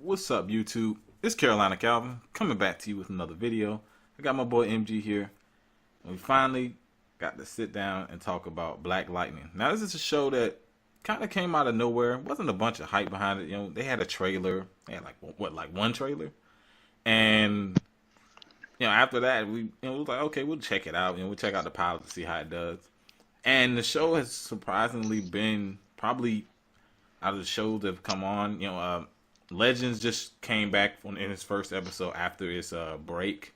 What's up, YouTube? It's Carolina Calvin coming back to you with another video. I got my boy MG here, and we finally got to sit down and talk about Black Lightning. Now, this is a show that kind of came out of nowhere. It wasn't a bunch of hype behind it. You know, they had a trailer. They had like one trailer, and after that, we was like, okay, we'll check it out. We'll check out the pilot to see how it does. And the show has surprisingly been probably out of the shows that have come on. Legends just came back in its first episode after its break,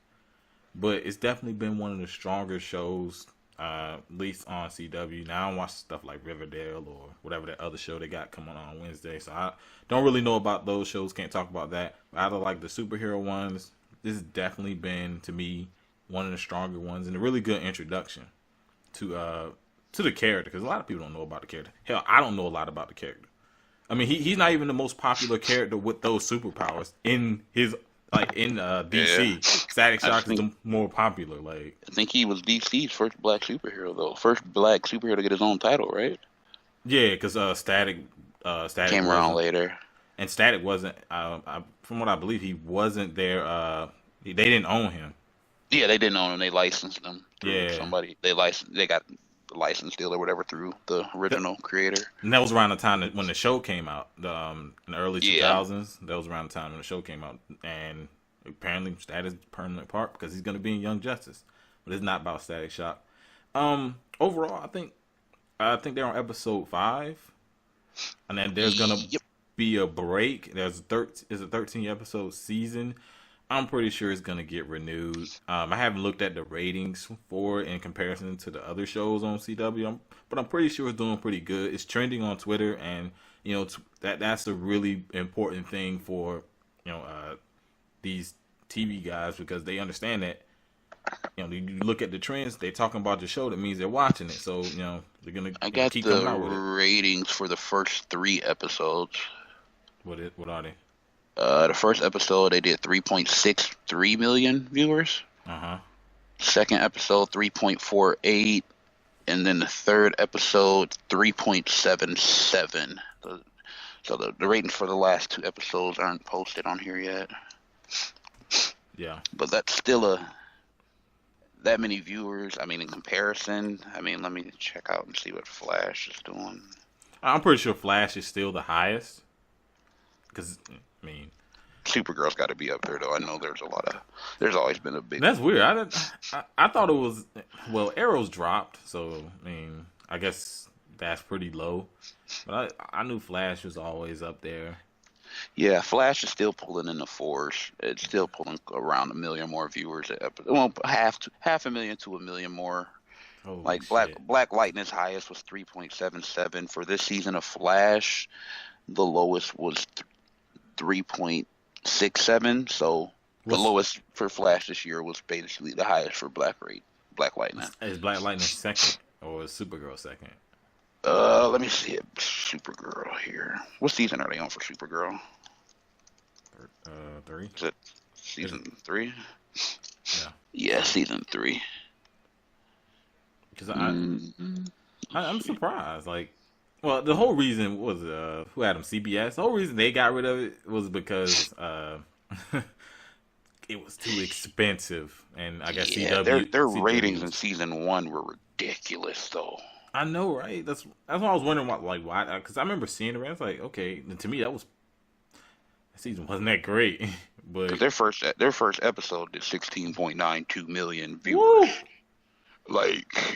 but it's definitely been one of the stronger shows, at least on CW. Now I don't watch stuff like Riverdale or whatever that other show they got coming on Wednesday, so I don't really know about those shows. Can't talk about that. But out of like the superhero ones, this has definitely been to me one of the stronger ones and a really good introduction to the character, because a lot of people don't know about the character. Hell, I don't know a lot about the character. I mean, he's not even the most popular character with those superpowers in his DC. Yeah. Static Shock is the more popular. I think he was DC's first black superhero, though. First black superhero to get his own title, right? Yeah, because Static came around later, and Static wasn't. From what I believe, he wasn't there. They didn't own him. Yeah, they didn't own him. They licensed him. Yeah, somebody they got the license deal or whatever through the original creator. And that was around the time when the show came out, in the early 2000s. That was around the time when the show came out, and apparently Static's permanent part because he's going to be in Young Justice, but it's not about Static Shock. Overall, I think they're on episode 5, and then there's gonna be a break. There's a 13 episode season. I'm pretty sure it's going to get renewed. I haven't looked at the ratings for it in comparison to the other shows on CW, but I'm pretty sure it's doing pretty good. It's trending on Twitter, and that's a really important thing for these TV guys, because they understand that you look at the trends, they're talking about the show, that means they're watching it. So they're going to keep coming out with it. I got the ratings for the first 3 episodes. What are they? The first episode, they did 3.63 million viewers. Second episode, 3.48. And then the third episode, 3.77. So the ratings for the last 2 episodes aren't posted on here yet. Yeah. But that's still that many viewers. I mean, in comparison, let me check out and see what Flash is doing. I'm pretty sure Flash is still the highest. Because, Supergirl's got to be up there, though. I know there's always been a big... That's weird. I thought it was... Well, Arrow's dropped, so, I guess that's pretty low. But I knew Flash was always up there. Yeah, Flash is still pulling in the 4s. It's still pulling around 1 million more viewers at episode. Well, half a million to 1 million more. Holy Black Lightning's highest was 3.77. For this season of Flash, the lowest was 3.67, so the lowest for Flash this year was basically the highest for Black Lightning. Is Black Lightning second, or is Supergirl second? Let me see it. Supergirl here. What season are they on for Supergirl? 3. Is it season 3? Yeah. Yeah, season 3. Because I'm surprised. Well, the whole reason was who had them, CBS. The whole reason they got rid of it was because it was too expensive, and I guess CW. Their ratings in season 1 were ridiculous, though. I know, right? That's what I was wondering why. Because I remember seeing it, and it's like, okay, to me that season wasn't that great, but their first episode did 16.92 million viewers.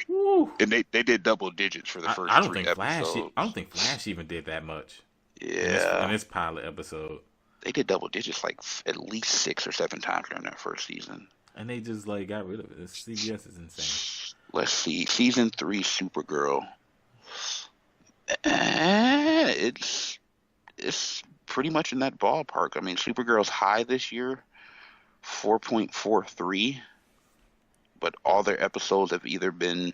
Woo. And they did double digits for the first 3 episodes. I don't think Flash even did that much. Yeah. In this pilot episode. They did double digits at least 6 or 7 times during that first season. And they just got rid of it. CBS is insane. Let's see. Season 3 Supergirl. It's pretty much in that ballpark. Supergirl's high this year, 4.43. But all their episodes have either been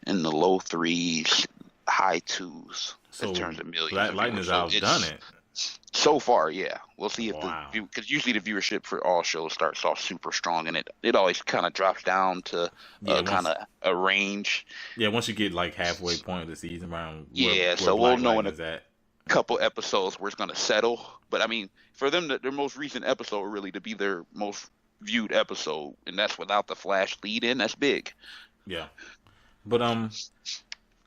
in the low 3s, high 2s in terms of millions. Black Lightning's outdone it. So far, yeah. We'll see if because usually the viewership for all shows starts off super strong, and it always kind of drops down to kind of a range. Yeah, once you get halfway point of the season, around so we'll know couple episodes where it's gonna settle. But I mean, for them, their most recent episode really to be their most viewed episode, and that's without the Flash lead in. That's big. Yeah, but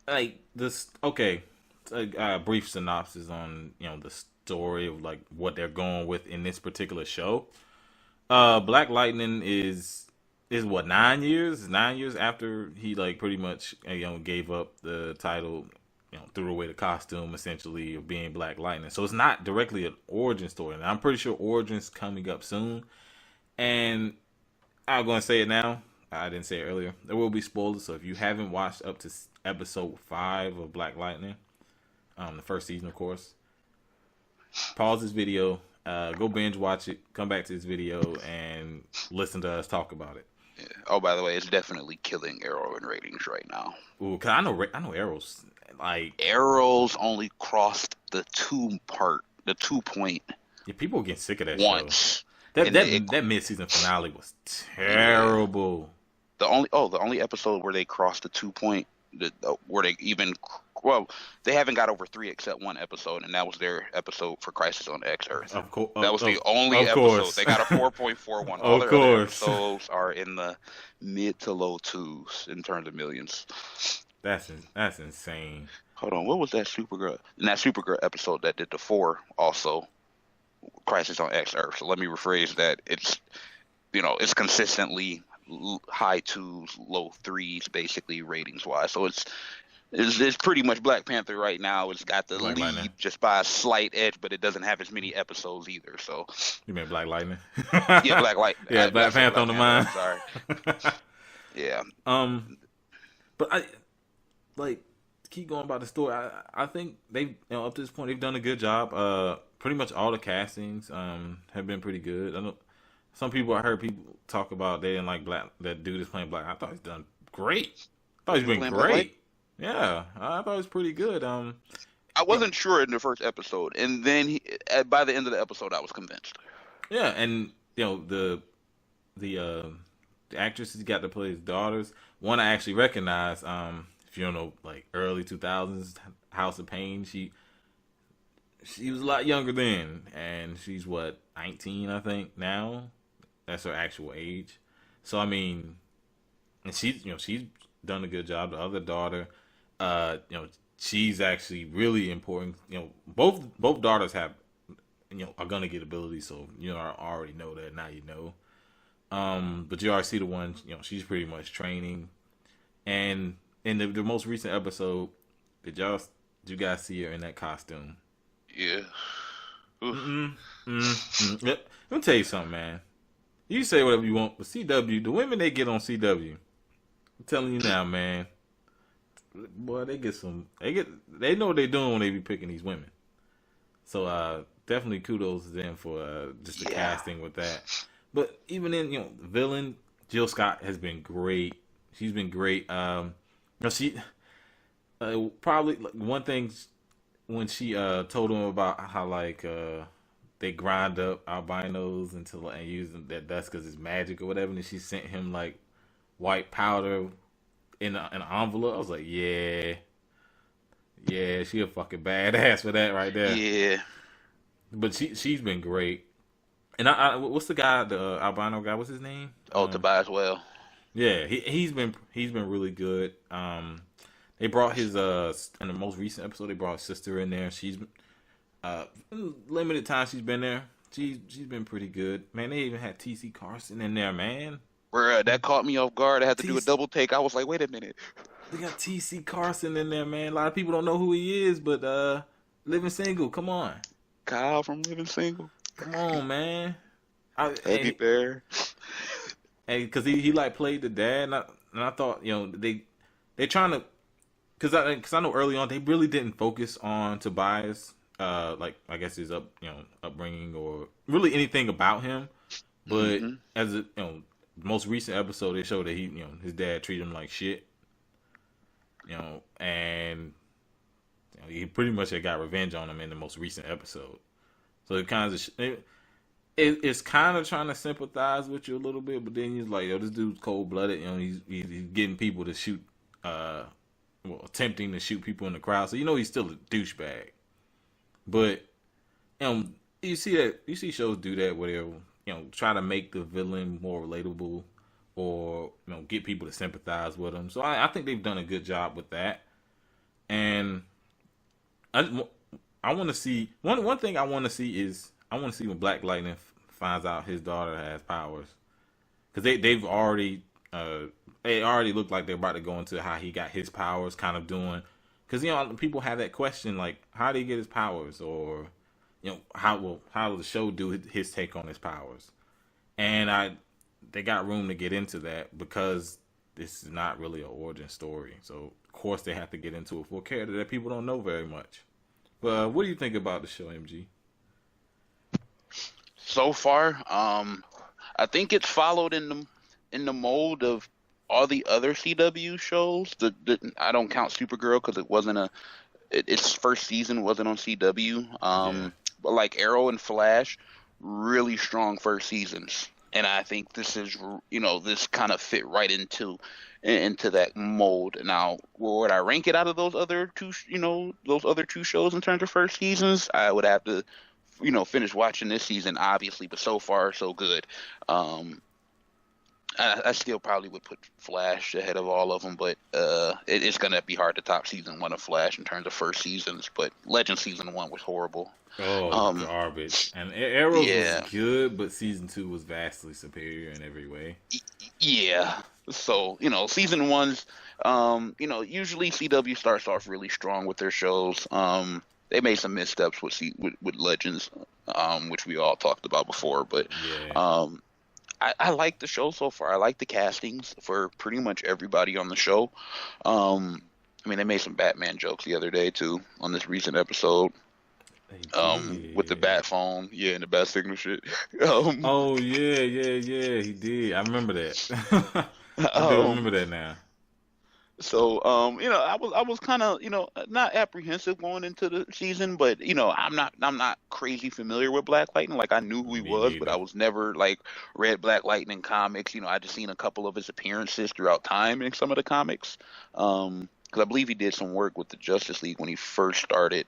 like this. Okay, a brief synopsis on the story of like what they're going with in this particular show. Black Lightning is what 9 years? 9 years after he like pretty much gave up the title, threw away the costume essentially of being Black Lightning. So it's not directly an origin story. And I'm pretty sure Origin's coming up soon. And I'm going to say it now. I didn't say it earlier. There will be spoilers. So if you haven't watched up to episode 5 of Black Lightning, the first season, of course, pause this video, go binge watch it, come back to this video, and listen to us talk about it. Yeah. Oh, by the way, it's definitely killing Arrow in ratings right now. Ooh, cause I know Arrow's like Arrow's only crossed the 2-point. Yeah, people get sick of that once. Show. That mid-season finale was terrible. Yeah. The only episode where they crossed the 2-point, where they even they haven't got over 3 except one episode, and that was their episode for Crisis on X Earth. Of course, that was the only episode. They got a 4.41. All their other episodes are in the mid to low 2s in terms of millions. That's insane. Hold on, what was that Supergirl? And that Supergirl episode that did the 4 also, Crisis on X Earth. So let me rephrase that. It's it's consistently high 2s, low 3s, basically ratings wise. So it's pretty much Black Panther right now. It's got the Black lead Lightning. Just by a slight edge, but it doesn't have as many episodes either. So you mean Black Lightning? Yeah, Black Lightning. Yeah, Black Panther on the mind. Sorry. Yeah. But I like keep going about the story. I think they up to this point they've done a good job. Pretty much all the castings have been pretty good. I know I heard people talk about they didn't like that dude is playing Black. I thought he's done great. I thought he's been great. Yeah, I thought it was pretty good. I wasn't sure in the first episode, and then by the end of the episode, I was convinced. Yeah, and the actress he got to play his daughters. One I actually recognize. If you don't know, like early 2000s House of Pain, she was a lot younger then, and she's 19, I think now. That's her actual age. So I mean, and she's done a good job. The other daughter, she's actually really important. Both daughters have, are gonna get abilities. So I already know that now. But you already see the one. She's pretty much training. And in the most recent episode, did you guys see her in that costume? Yeah. Let me tell you something, man. You say whatever you want, but CW, the women they get on CW, I'm telling you now, man. Boy, they know what they're doing when they be picking these women. So definitely kudos to them for just the casting with that. But even in the villain, Jill Scott has been great. She's been great. She probably one thing when she told him about how they grind up albinos until and using that dust because it's magic or whatever, and then she sent him like white powder in an envelope. I was like, yeah, she a fucking badass for that right there. Yeah, but she's been great. And I what's the guy, the albino guy? What's his name? Tobias Well. Yeah, he's been really good. They brought his in the most recent episode they brought his sister in there. She's limited time she's been there. She's been pretty good. Man, they even had TC Carson in there, man. Where that caught me off guard. I had to do a double take. I was like, wait a minute. They got TC Carson in there, man. A lot of people don't know who he is, but Living Single, come on. Kyle from Living Single. Come on, man. Eddie Bear. And because he like played the dad, and I thought they trying to, because I know early on they really didn't focus on Tobias, like I guess his upbringing or really anything about him, but as a most recent episode they showed that he his dad treated him like shit, and he pretty much had got revenge on him in the most recent episode, so it kind of it's kind of trying to sympathize with you a little bit, but then he's like, this dude's cold blooded. He's getting people to shoot, attempting to shoot people in the crowd. So he's still a douchebag. But you see that shows do that where they'll try to make the villain more relatable, or get people to sympathize with them. So I think they've done a good job with that. And I want to see one thing I want to see is I want to see when Black Lightning finds out his daughter has powers, because they've already it already looked like they're about to go into how he got his powers, kind of doing, because people have that question like, how did he get his powers, or how will the show do his take on his powers, and they got room to get into that because this is not really an origin story, so of course they have to get into it for a character that people don't know very much. But what do you think about the show, MG? So far, I think it's followed in the mold of all the other CW shows. I don't count Supergirl because it wasn't its first season wasn't on CW. Yeah. But like Arrow and Flash, really strong first seasons, and I think this is this kind of fit right into that mold. Now, would I rank it out of those other two shows in terms of first seasons? I would have to finish watching this season, obviously, but so far so good. I still probably would put Flash ahead of all of them, but it's gonna be hard to top season 1 of Flash in terms of first seasons. But Legend season 1 was horrible. Oh, garbage. And Arrow was good, but season 2 was vastly superior in every way. Yeah. So, season 1's, usually CW starts off really strong with their shows. They made some missteps with Legends, which we all talked about before, but yeah. I like the show so far. I like the castings for pretty much everybody on the show. They made some Batman jokes the other day too on this recent episode. With the bat phone, and the bat signal shit. Oh yeah, he did. I remember that. I do remember that now. So, I was kind of, not apprehensive going into the season, but I'm not crazy familiar with Black Lightning. Like I knew who he was, but I was never like read Black Lightning comics. I just seen a couple of his appearances throughout time in some of the comics. Because I believe he did some work with the Justice League when he first started.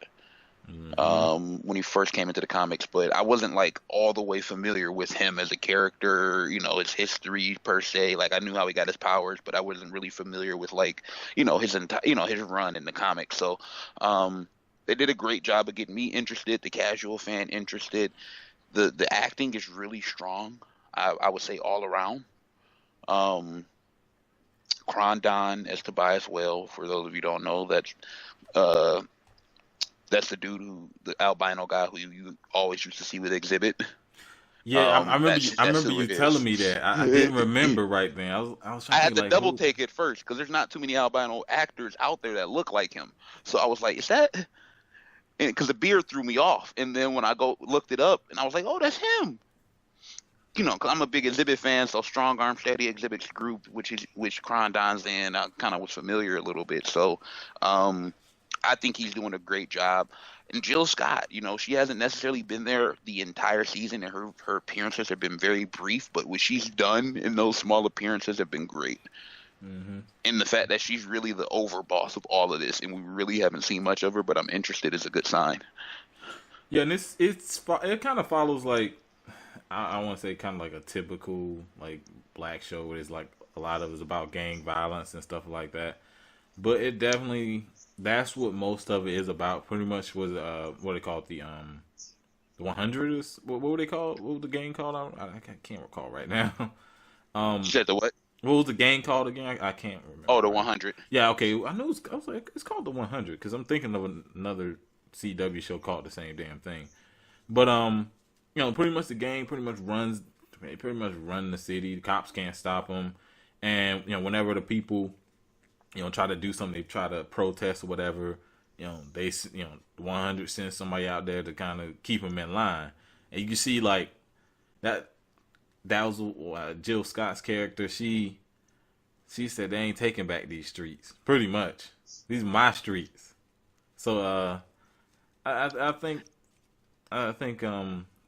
When he first came into the comics, but I wasn't like all the way familiar with him as a character, his history per se. Like I knew how he got his powers, but I wasn't really familiar with like, his entire, his run in the comics. So, they did a great job of getting me interested, the casual fan interested. The acting is really strong. I would say all around. Krondon as Tobias Whale, for those of you who don't know, that's the dude the albino guy who you always used to see with Exhibit. Yeah, I remember you telling me that. I didn't remember right then. I was trying I had to like, double take it first because there's not too many albino actors out there that look like him. So I was like, is that? Because the beard threw me off. And then when I looked it up, and I was like, oh, that's him. Because I'm a big Exhibit fan, so Strong Arm Steady Exhibit's group, which Krondon's in, I kind of was familiar a little bit. So, I think he's doing a great job. And Jill Scott, she hasn't necessarily been there the entire season, and her appearances have been very brief, but what she's done in those small appearances have been great. Mm-hmm. And the fact that she's really the overboss of all of this, and we really haven't seen much of her, but I'm interested, is a good sign. Yeah, and it kind of follows like, I want to say kind of like a typical like black show where it's like a lot of it's about gang violence and stuff like that. But it definitely, that's what most of it is about. Pretty much was what they call it, the 100ers. What were they called? What was the gang called? I can't recall right now. You said the what? What was the gang called again? I can't remember. Oh, the 100. Yeah, okay. I know. I was like, it's called the 100 because I'm thinking of another CW show called the same damn thing. But pretty much the gang pretty much run the city. The cops can't stop them, and whenever the people try to do something, they try to protest or whatever, they, the 100 sends somebody out there to kind of keep them in line. And you can see, like, that was Jill Scott's character. She said they ain't taking back these streets, pretty much. These are my streets. So, I think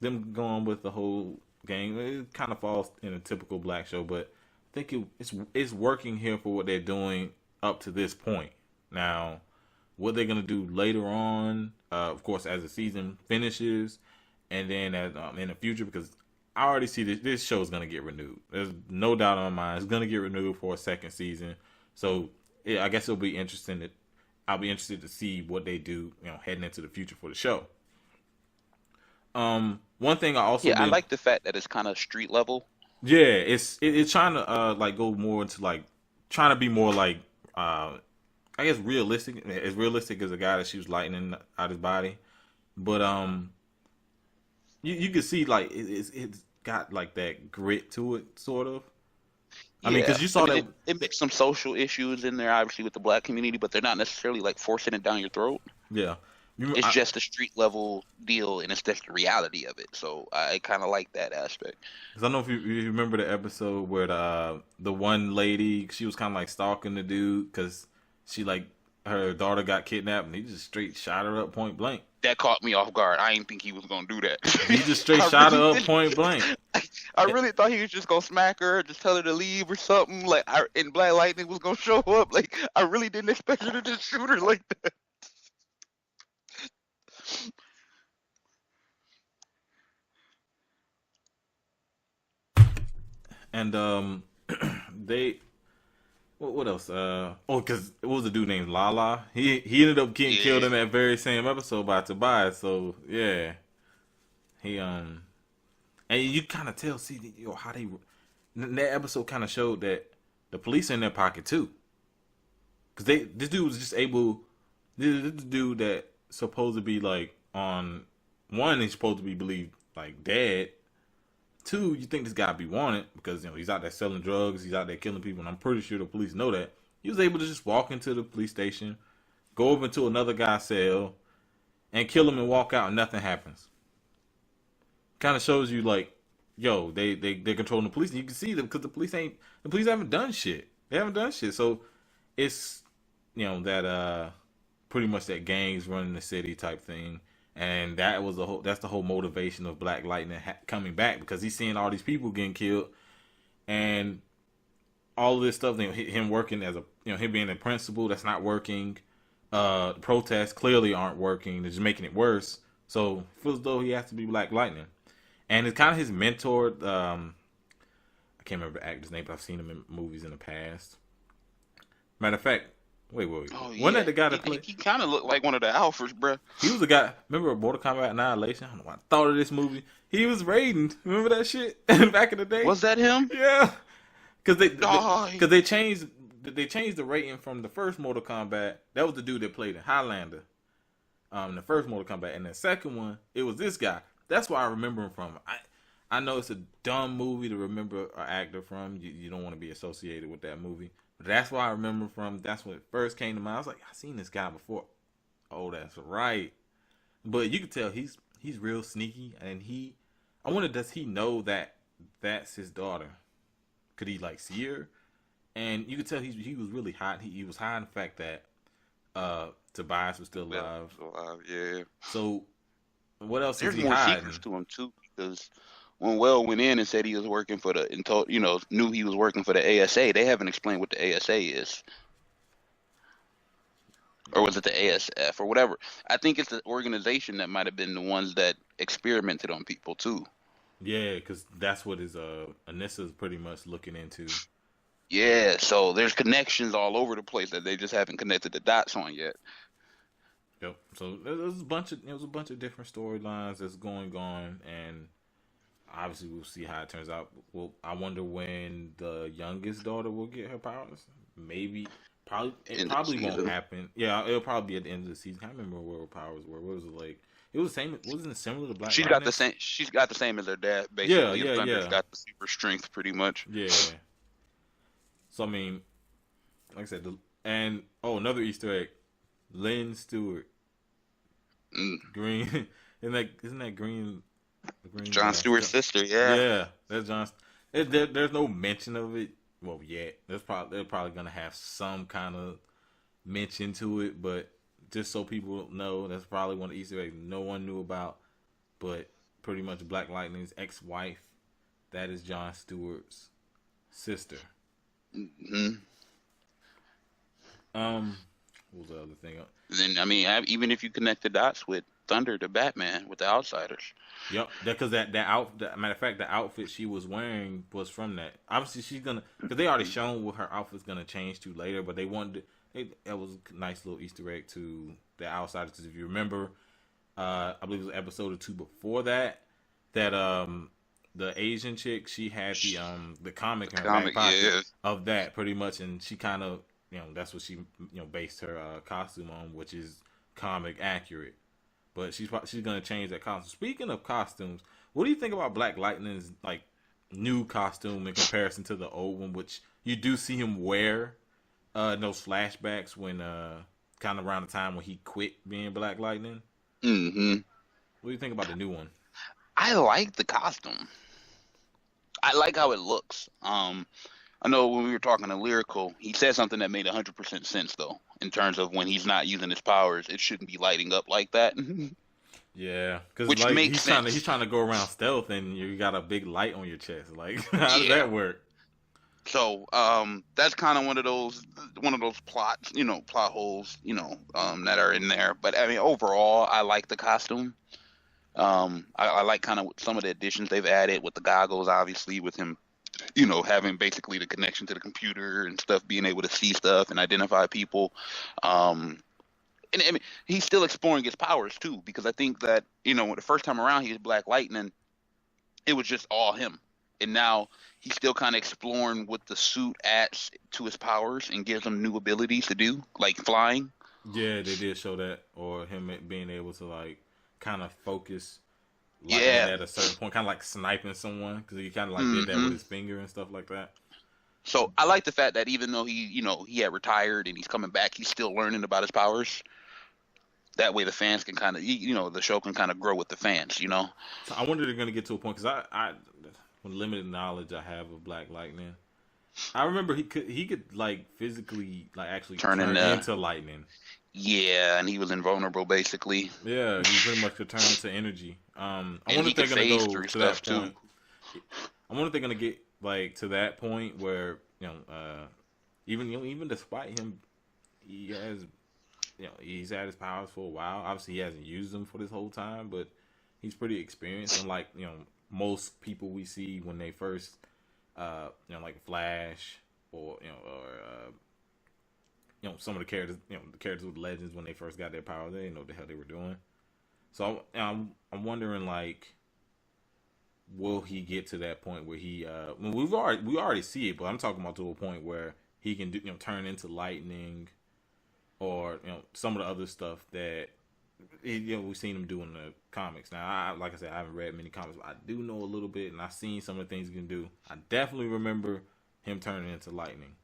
them going with the whole gang, it kind of falls in a typical black show, but I think it's working here for what they're doing up to this point. Now, what they're gonna do later on. Of course, as the season finishes, and then as in the future, because I already see this show is gonna get renewed. There's no doubt in my mind it's gonna get renewed for a second season. So yeah, I guess it'll be interesting. I'll be interested to see what they do, heading into the future for the show. One thing I also I like the fact that it's kind of street level. yeah, it's trying to like go more into like trying to be more like I guess realistic, as realistic as a guy that shoots lightning out his body, but you can see like it's got like that grit to it, sort of. I mean, because you saw that it mixed some social issues in there, obviously with the black community, but they're not necessarily like forcing it down your throat. yeah. It's just a street level deal, and it's just the reality of it. So I kind of like that aspect. Because I don't know if you remember the episode where the one lady, she was kind of like stalking the dude because she like her daughter got kidnapped, and he just straight shot her up point blank. That caught me off guard. I didn't think he was gonna do that. He just straight shot her up point blank. I really thought he was just gonna smack her, just tell her to leave or something. Like, and Black Lightning was gonna show up. Like, I really didn't expect her to just shoot her like that. And they what else? Because it was a dude named Lala. He ended up getting killed in that very same episode by Tobias. So yeah, he and you kind of tell, see, how they that episode kind of showed that the police are in their pocket too. Because this dude was just able, this dude that supposed to be like on one, he's supposed to be believed like dead. Two, you think this guy be wanted because he's out there selling drugs, he's out there killing people, and I'm pretty sure the police know that. He was able to just walk into the police station, go over to another guy's cell, and kill him and walk out, and nothing happens. Kind of shows you like, yo, they're controlling the police, and you can see them because the police haven't done shit. They haven't done shit, so it's that pretty much that gangs running the city type thing. And that's the whole motivation of Black Lightning coming back, because he's seeing all these people getting killed, and all of this stuff. Him working as him being a principal, that's not working. The protests clearly aren't working; they're just making it worse. So it feels as though he has to be Black Lightning, and it's kind of his mentor. I can't remember the actor's name, but I've seen him in movies in the past. Matter of fact. Wait. Oh, Wasn't that the guy that played? He kind of looked like one of the alphas, bro. He was the guy. Remember Mortal Kombat Annihilation? I don't know why I thought of this movie. He was Raiden. Remember that shit back in the day? Was that him? Yeah. Because they changed the rating from the first Mortal Kombat. That was the dude that played in Highlander. The first Mortal Kombat, and the second one, it was this guy. That's why I remember him from. I know it's a dumb movie to remember an actor from. You don't want to be associated with that movie. That's why I remember from. That's when it first came to mind. I was like, I've seen this guy before. Oh, that's right. But you could tell he's real sneaky, and I wonder, does he know that that's his daughter? Could he like see her? And you could tell he was really hot. He was hiding the fact that Tobias was still alive. Yeah. So what else There's is he more hiding? secrets to him too, because when Will went in and said he was working for knew he was working for the ASA, they haven't explained what the ASA is. Or was it the ASF or whatever? I think it's the organization that might have been the ones that experimented on people too. Yeah, because that's what Anissa's pretty much looking into. Yeah, so there's connections all over the place that they just haven't connected the dots on yet. Yep. So there's a bunch of different storylines that's going on, and obviously we'll see how it turns out. Well, I wonder when the youngest daughter will get her powers. It probably won't happen. Yeah, it'll probably be at the end of the season. I can't remember where her powers were. What was it like? It was the same. Wasn't it similar to Black? She's got the same. She's got the same as her dad. Basically, Yeah. Thunder's got the super strength, pretty much. Yeah. So I mean, like I said, another Easter egg, Lynn Stewart, Green. Isn't that Green? Jon Stewart's sister. Yeah. Yeah, that's Jon. There's no mention of it. Well, yeah, they're probably gonna have some kind of mention to it, but just so people know, that's probably one of the Easter eggs no one knew about. But pretty much Black Lightning's ex-wife, that is Jon Stewart's sister. Mm-hmm. What was the other thing? Then I mean, even if you connect the dots with Thunder to Batman with the Outsiders. Yep, because matter of fact, the outfit she was wearing was from that. Obviously, she's gonna because they already shown what her outfit's gonna change to later, but they wanted it was a nice little Easter egg to the Outsiders. Because if you remember, I believe it was episode or two before that the Asian chick, she had the comic in her back pocket of that pretty much, and she kind of that's what she based her costume on, which is comic accurate. But she's gonna change that costume. Speaking of costumes, what do you think about Black Lightning's like new costume in comparison to the old one, which you do see him wear in those flashbacks when kind of around the time when he quit being Black Lightning? Mm-hmm. What do you think about the new one? I like the costume. I like how it looks. I know when we were talking to Lyrical, he said something that made 100% sense, though, in terms of when he's not using his powers, it shouldn't be lighting up like that. Yeah, because which like, makes sense. He's trying to go around stealth, and you got a big light on your chest. Like, how does that work? So that's kind of one of those plots, plot holes, that are in there. But I mean, overall, I like the costume. I like kind of some of the additions they've added with the goggles, obviously, with him, having basically the connection to the computer and stuff, being able to see stuff and identify people. And I mean, he's still exploring his powers too, because I think that, when the first time around he was Black Lightning, it was just all him. And now he's still kind of exploring what the suit adds to his powers and gives him new abilities to do, like flying. Yeah, they did show that, or him being able to like kind of focus at a certain point, kind of like sniping someone, because he kind of like did that with his finger and stuff like that. So I like the fact that even though he had retired and he's coming back, he's still learning about his powers. That way the fans can kind of, the show can kind of grow with the fans, So I wonder if they're going to get to a point, because I with limited knowledge I have of Black Lightning, I remember he could like physically like actually turn into lightning. Yeah, and he was invulnerable basically. Yeah, he pretty much could turn into energy. I wonder if they're gonna go to that point. I wonder if they're gonna get like to that point where even despite him, he has he's had his powers for a while. Obviously, he hasn't used them for this whole time, but he's pretty experienced. And like most people we see when they first like Flash or some of the characters, the characters with Legends, when they first got their powers, they didn't know what the hell they were doing. So I'm wondering, like, will he get to that point where he? We already see it, but I'm talking about to a point where he can do, turn into lightning, or some of the other stuff that we've seen him do in the comics. Now, like I said, I haven't read many comics, but I do know a little bit, and I've seen some of the things he can do. I definitely remember him turning into lightning.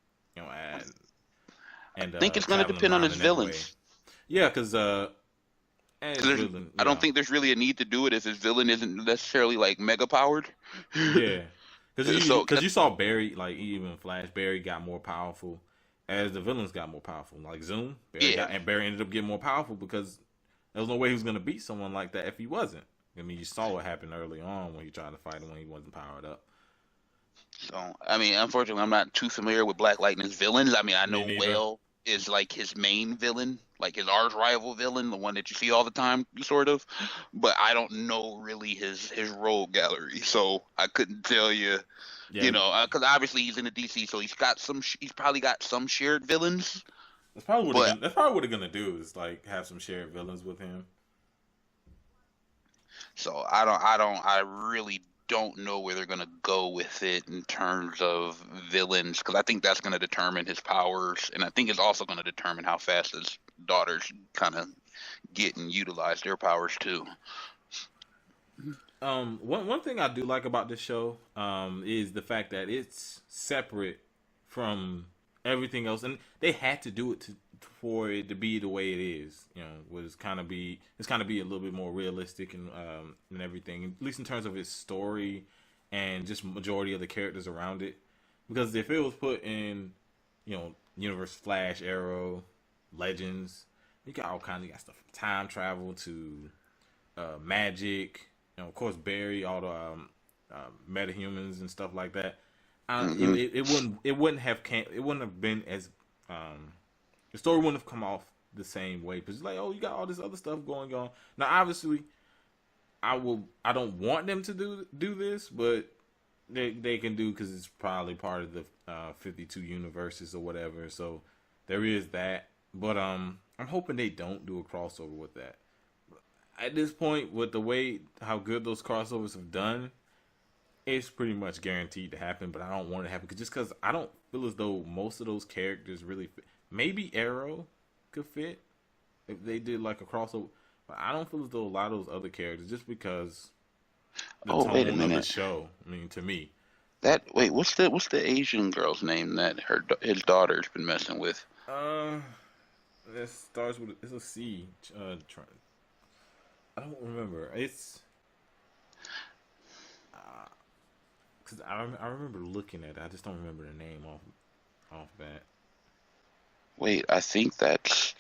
And I think it's going to depend on his villains. Yeah, because I don't think there's really a need to do it if his villain isn't necessarily like mega powered. Yeah, because you saw Barry, like even Flash, Barry got more powerful as the villains got more powerful. Like Zoom, Barry ended up getting more powerful because there was no way he was going to beat someone like that if he wasn't. I mean, you saw what happened early on when he tried to fight him when he wasn't powered up. So, I mean, unfortunately, I'm not too familiar with Black Lightning's villains. I mean, I know Whale is like his main villain, like his arch rival villain, the one that you see all the time, sort of. But I don't know really his rogue gallery, so I couldn't tell you. Yeah. Because obviously he's in the DC, so he's probably got some shared villains. That's probably what they're gonna do, is like have some shared villains with him. So I really don't know where they're gonna go with it in terms of villains, because I think that's gonna determine his powers, and I think it's also gonna determine how fast his daughters kind of get and utilize their powers too. One thing I do like about this show is the fact that it's separate from everything else, and they had to do it for it to be the way it is. It's kind of be a little bit more realistic and everything, at least in terms of its story and just majority of the characters around it. Because if it was put in, Universe Flash, Arrow, Legends, you got all kinds of stuff from time travel to magic. Of course, Barry, all the metahumans and stuff like that. It wouldn't have been as the story wouldn't have come off the same way. Because it's like, oh, you got all this other stuff going on. Now, obviously, I don't want them to do this, but they can do because it's probably part of the 52 universes or whatever. So there is that. But I'm hoping they don't do a crossover with that. At this point, with the way how good those crossovers have done, it's pretty much guaranteed to happen. But I don't want it to happen because I don't feel as though most of those characters really fit. Maybe Arrow could fit if they did like a crossover, but I don't feel as though a lot of those other characters, just because the tone wait a of the minute. show. I mean, to me, What's the Asian girl's name that his daughter's been messing with? it starts with it's a C. I don't remember. It's because I remember looking at it. I just don't remember the name off bat. Wait, I think that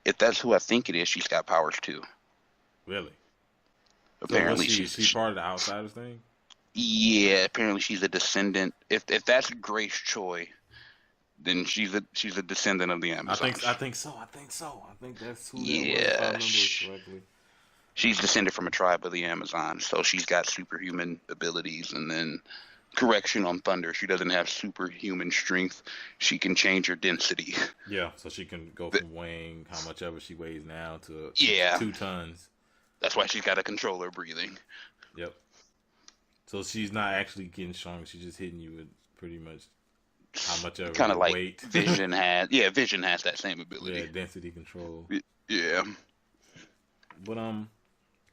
if that's who I think it is, she's got powers too. Really? Apparently, so she's part of the Outsiders thing. Yeah, apparently she's a descendant. If that's Grace Choi, then she's a descendant of the Amazons. I think so. I think that's who that was, Yeah, if I remember correctly. she's descended from a tribe of the Amazons, so she's got superhuman abilities. And then, correction on Thunder, she doesn't have superhuman strength. She can change her density. Yeah, so she can go from weighing how much ever she weighs now to 2 tons. That's why she's got to control her breathing. Yep. So she's not actually getting stronger. She's just hitting you with pretty much how much ever Kind of like weight. Vision has. Yeah, Vision has that same ability. Yeah, density control. Yeah. But I'm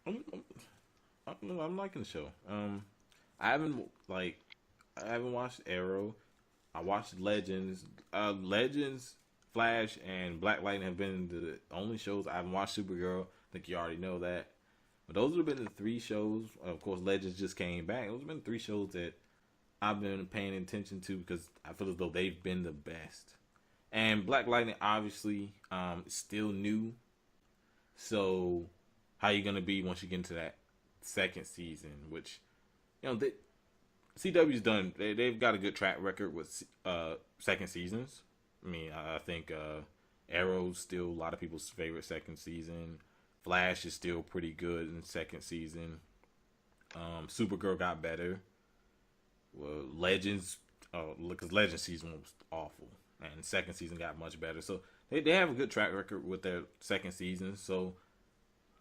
liking the show. I haven't watched Arrow. I watched Legends. Legends, Flash, and Black Lightning have been the only shows I haven't watched. Supergirl, I think you already know that. But those have been the 3 shows. Of course, Legends just came back. Those have been 3 shows that I've been paying attention to because I feel as though they've been the best. And Black Lightning, obviously, is still new. So, how you gonna be once you get into that second season? Which, CW's done. They've got a good track record with second seasons. I mean, I think Arrow's still a lot of people's favorite second season. Flash is still pretty good in second season. Supergirl got better. Well, Legends, because Legends season was awful, and second season got much better. So they have a good track record with their second season. So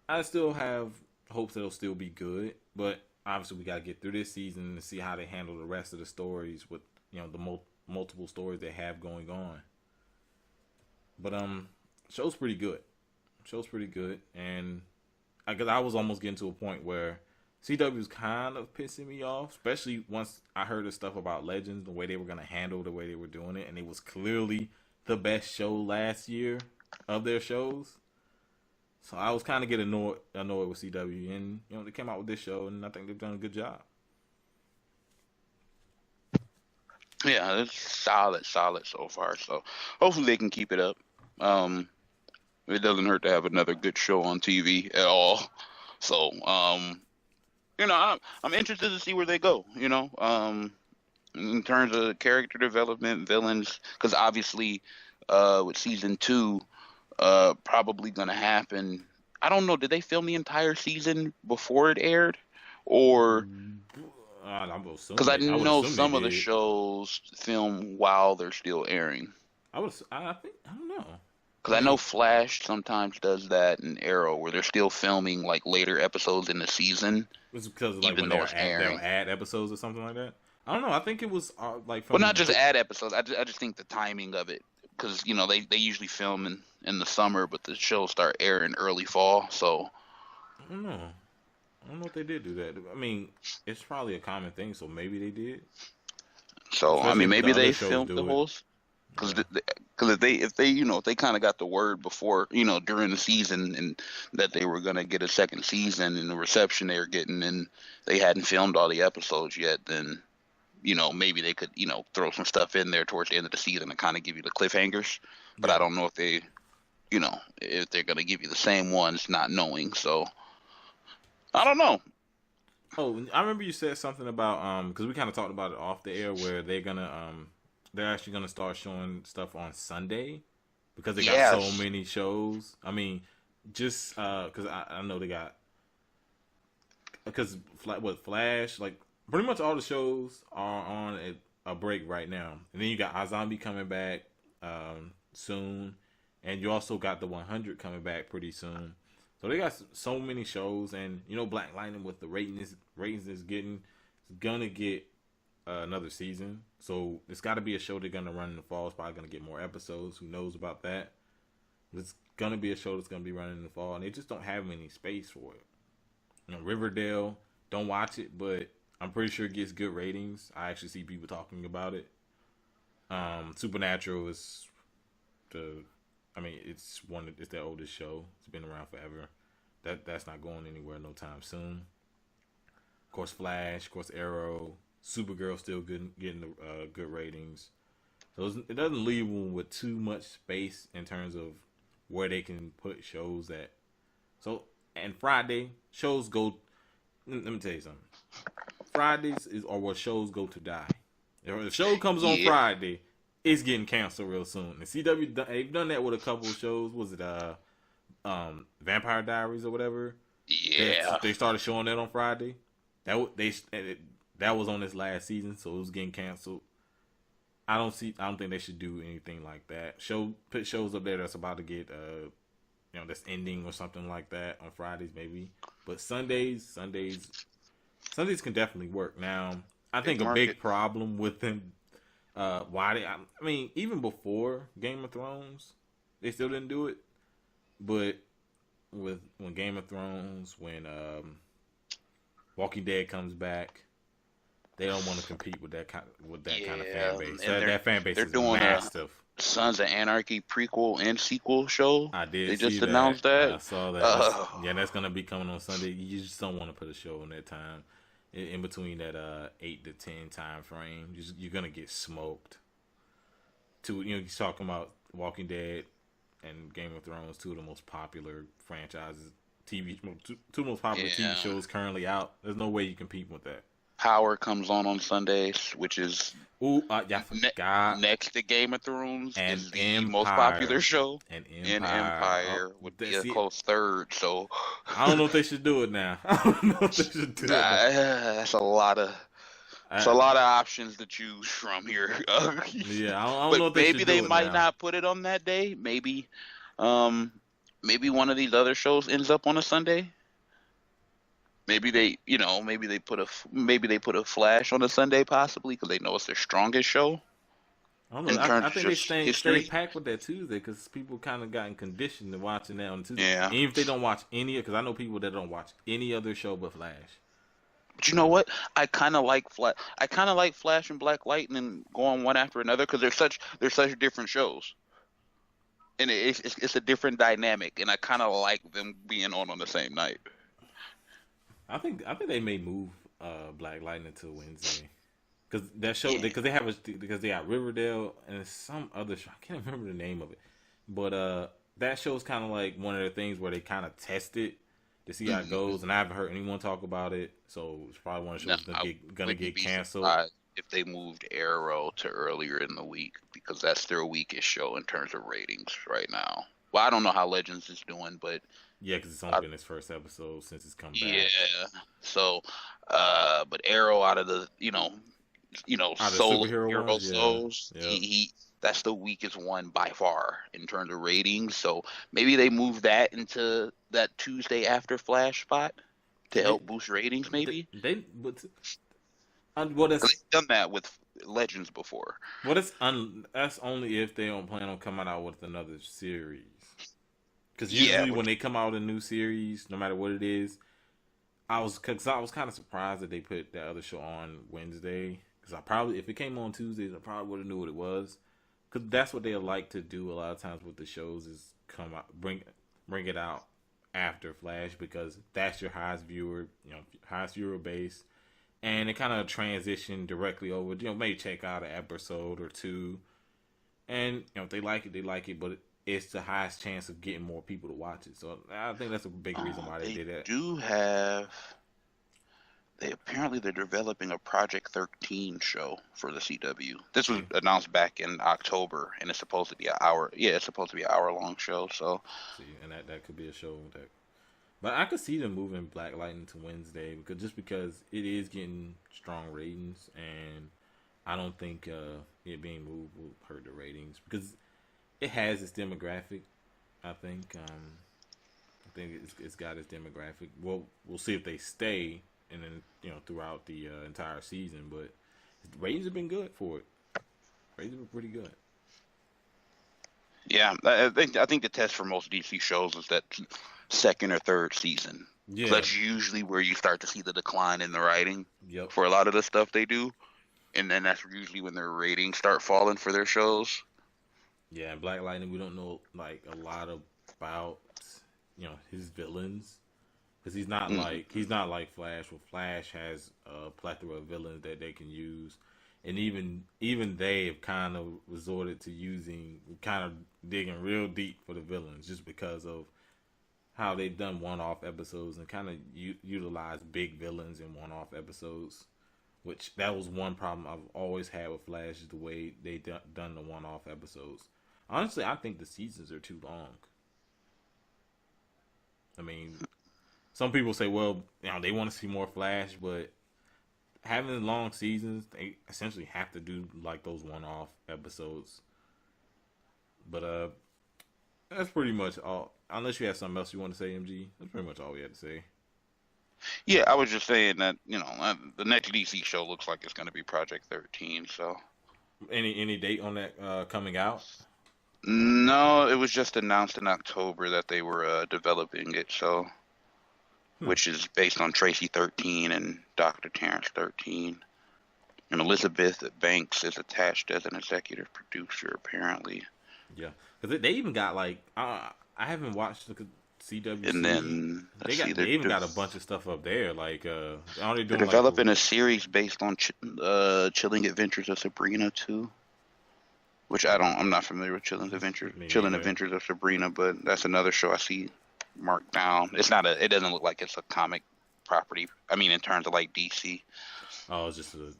I still have hopes that it'll still be good, but obviously we got to get through this season to see how they handle the rest of the stories with the multiple stories they have going on. But show's pretty good. And I was almost getting to a point where CW was kind of pissing me off, especially once I heard the stuff about Legends, the way they were going to handle the way they were doing it, and it was clearly the best show last year of their shows. So I was kind of getting annoyed with CW, and they came out with this show, and I think they've done a good job. Yeah, it's solid so far. So hopefully they can keep it up. It doesn't hurt to have another good show on TV at all. So, I'm interested to see where they go. In terms of character development, villains, because obviously, with season 2, probably gonna happen. I don't know. Did they film the entire season before it aired, or? Because I know some of the shows film while they're still airing. I don't know. Because I know Flash sometimes does that, and Arrow, where they're still filming like later episodes in the season. Was it because when they'll add episodes or something like that? I don't know. I think it was like from. Well, not just add episodes. I just think the timing of it, because they usually film in the summer, but the shows start airing early fall. So I don't know if they did do that. I mean, it's probably a common thing, so maybe they did. So especially maybe they filmed the whole. Because if they kind of got the word before, during the season, and that they were going to get a second season, and the reception they were getting, and they hadn't filmed all the episodes yet, then, maybe they could, throw some stuff in there towards the end of the season and kind of give you the cliffhangers. But I don't know if they, if they're going to give you the same ones, not knowing. So, I don't know. Oh, I remember you said something about, because we kind of talked about it off the air, where they're actually gonna start showing stuff on Sunday. because they got so Yes. many shows. I mean, just because I know they got because Flash, like pretty much all the shows are on a break right now, and then you got iZombie coming back soon, and you also got the 100 coming back pretty soon. So they got so many shows, and you know Black Lightning with the ratings is getting, it's gonna get another season. So it's got to be a show they're gonna run in the fall. It's probably gonna get more episodes. Who knows about that? It's gonna be a show that's gonna be running in the fall, and they just don't have any space for it. You know, Riverdale, don't watch it, but I'm pretty sure it gets good ratings. I actually see people talking about it. Supernatural is it's their oldest show. It's been around forever. That's not going anywhere no time soon. Of course, Flash, of course, Arrow, Supergirl still getting the good ratings. So it doesn't leave them with too much space in terms of where they can put shows at. So, and Friday, shows go. Let me tell you something. Fridays are where shows go to die. If a show comes on Friday, it's getting canceled real soon. And CW, they've done that with a couple of shows. Was it Vampire Diaries or whatever? Yeah. They started showing that on Friday. That was on this last season, so it was getting canceled. I don't think they should do anything like that. Put shows up there that's about to get that's ending or something like that on Fridays maybe. But Sundays can definitely work. Now, I think a big problem with them I mean, even before Game of Thrones, they still didn't do it. But when Game of Thrones, when Walking Dead comes back, they don't want to compete with that kind of fan base. That fan base is massive. Sons of Anarchy prequel and sequel show. I did. They just announced that. I saw that. That's gonna be coming on Sunday. You just don't want to put a show in that time, in between that 8 to 10 time frame. You're gonna get smoked. You're talking about Walking Dead and Game of Thrones, two of the most popular franchises, two most popular TV shows currently out. There's no way you compete with that. Power comes on Sundays, which is next to Game of Thrones, and is the most popular show. And Empire would be a close third. So I don't know if they should do it now. I don't know if they should do it. That's a lot of. It's a lot of options to choose from here. I don't know if maybe they might not put it on that day. Maybe one of these other shows ends up on a Sunday. Maybe they put a Flash on a Sunday possibly because they know it's their strongest show. I don't know. I think they stay packed with that Tuesday because people kind of gotten conditioned to watching that on Tuesday. Yeah. Even if they don't watch any, because I know people that don't watch any other show but Flash. But you know what? I kind of like Flash. I kind of like Flash and Black Lightning going one after another because they're such different shows, and it's a different dynamic, and I kind of like them being on the same night. I think they may move Black Lightning to Wednesday because that show because they got Riverdale and some other show. I can't remember the name of it, but that show's kind of like one of the things where they kind of test it to see how it goes, and I haven't heard anyone talk about it, so it's probably one of the shows gonna get canceled. If they moved Arrow to earlier in the week because that's their weakest show in terms of ratings right now. Well, I don't know how Legends is doing, but yeah, because it's only been its first episode since it's come back. Yeah, so but Arrow out of the superhero shows, that's the weakest one by far in terms of ratings. So maybe they move that into that Tuesday after Flash spot to help boost ratings. Maybe they've done that with Legends before. Well, that's only if they don't plan on coming out with another series. Because usually when they come out with a new series, no matter what it is, I was kind of surprised that they put that other show on Wednesday. Because if it came on Tuesdays, I probably would have knew what it was. Because that's what they like to do a lot of times with the shows is come out, bring it out after Flash because that's your highest viewer base, and it kind of transition directly over. Maybe check out an episode or two, and if they like it, but it's the highest chance of getting more people to watch it. So I think that's a big reason why they did that. They apparently they're developing a Project 13 show for the CW. This was See, announced back in October, and it's supposed to be an hour. Yeah, it's supposed to be an hour-long show. So and that could be a show that. But I could see them moving Black Lightning to Wednesday because it is getting strong ratings, and I don't think it being moved will hurt the ratings because it has its demographic. I think it's got its demographic. We'll see if they stay, and then throughout the entire season. But the ratings have been good for it. Ratings have been pretty good. yeah, I think the test for most DC shows is that second or third season. Yeah. That's usually where you start to see the decline in the writing Yep. for a lot of the stuff they do, and then that's usually when their ratings start falling for their shows. Yeah, and Black Lightning, we don't know like a lot about his villains because he's not like Flash. Where Flash has a plethora of villains that they can use, and even they have kind of resorted to digging real deep for the villains just because of how they've done one-off episodes and kind of utilize big villains in one-off episodes. Which that was one problem I've always had with Flash is the way they done the one-off episodes. Honestly, I think the seasons are too long. I mean, some people say, well, they want to see more Flash, but having long seasons, they essentially have to do like those one-off episodes. But that's pretty much all. Unless you have something else you want to say, MG, that's pretty much all we had to say. Yeah, I was just saying that the next DC show looks like it's going to be Project 13. So Any date on that coming out? no, it was just announced in October that they were developing it. So, which is based on Tracy 13 and Dr. Terrence 13. And Elizabeth Banks is attached as an executive producer, apparently. Yeah, because they even got like I haven't watched the CWC. And then they even got a bunch of stuff up there. Like are they doing? They're developing a series based on Chilling Adventures of Sabrina too. Which I'm not familiar with Chilling Adventures of Sabrina, but that's another show I see marked down. It doesn't look like it's a comic property. I mean, in terms of like DC. Oh, it's just one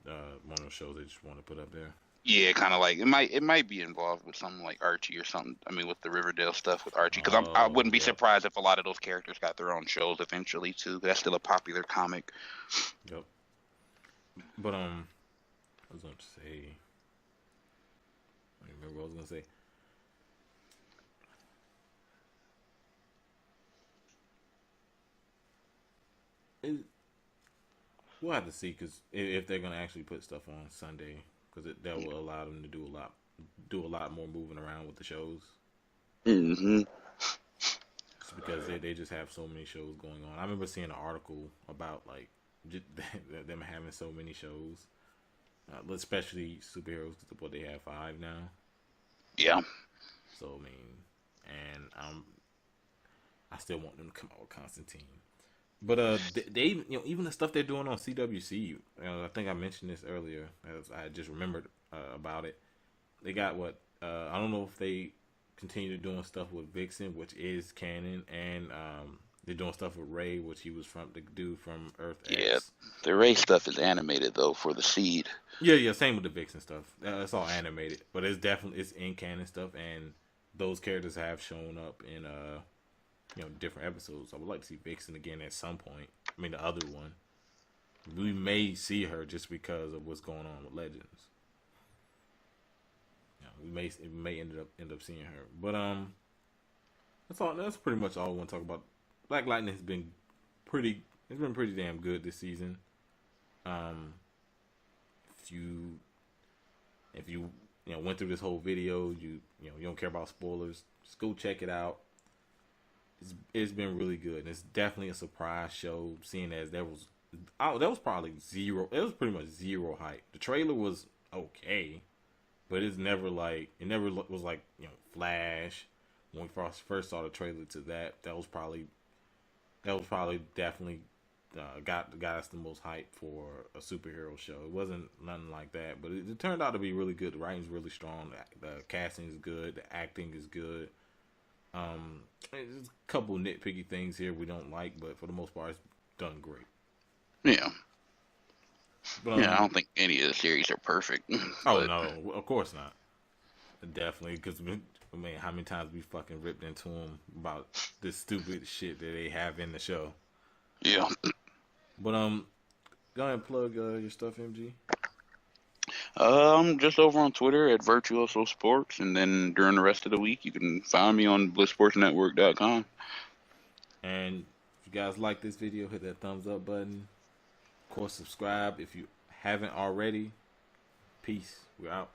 of those shows they just want to put up there. Yeah, kind of like it might be involved with something like Archie or something. I mean, with the Riverdale stuff with Archie, because I wouldn't be surprised if a lot of those characters got their own shows eventually too. That's still a popular comic. Yep. But I was going to say. I don't remember what I was going to say. We'll have to see because if they're going to actually put stuff on Sunday, because that will allow them to do a lot more moving around with the shows. Mm-hmm. It's because they just have so many shows going on. I remember seeing an article about like them having so many shows, especially superheroes. What they have 5 now. Yeah. So I mean, and I still want them to come out with Constantine. But they even the stuff they're doing on CWC, I think I mentioned this earlier, as I just remembered about it. They got I don't know if they continue doing stuff with Vixen, which is canon, and they're doing stuff with Ray, which he was from the dude from Earth X. Yeah, the Ray stuff is animated though for the Seed. Yeah, same with the Vixen stuff. It's all animated, but it's in canon stuff, and those characters have shown up in different episodes. I would like to see Vixen again at some point. I mean, the other one. We may see her just because of what's going on with Legends. We may end up seeing her. But that's pretty much all we want to talk about. Black Lightning has been pretty damn good this season. If you went through this whole video, you don't care about spoilers, just go check it out. It's been really good, and it's definitely a surprise show. Seeing as there was probably zero. It was pretty much zero hype. The trailer was okay, but it never was like Flash. When we first saw the trailer to that was probably definitely got us the most hype for a superhero show. It wasn't nothing like that, but it turned out to be really good. The writing's really strong. The casting is good. The acting is good. There's a couple nitpicky things here we don't like, but for the most part, it's done great. Yeah. But Yeah, I don't think any of the series are perfect, oh but no, of course not. Definitely, because I mean, how many times we fucking ripped into them about this stupid shit that they have in the show? yeah. But go ahead and plug your stuff, MG. Just over on Twitter at Virtuoso Sports, and then during the rest of the week, you can find me on BlissSportsNetwork.com. And if you guys like this video, hit that thumbs up button. Of course, subscribe if you haven't already. Peace. We're out.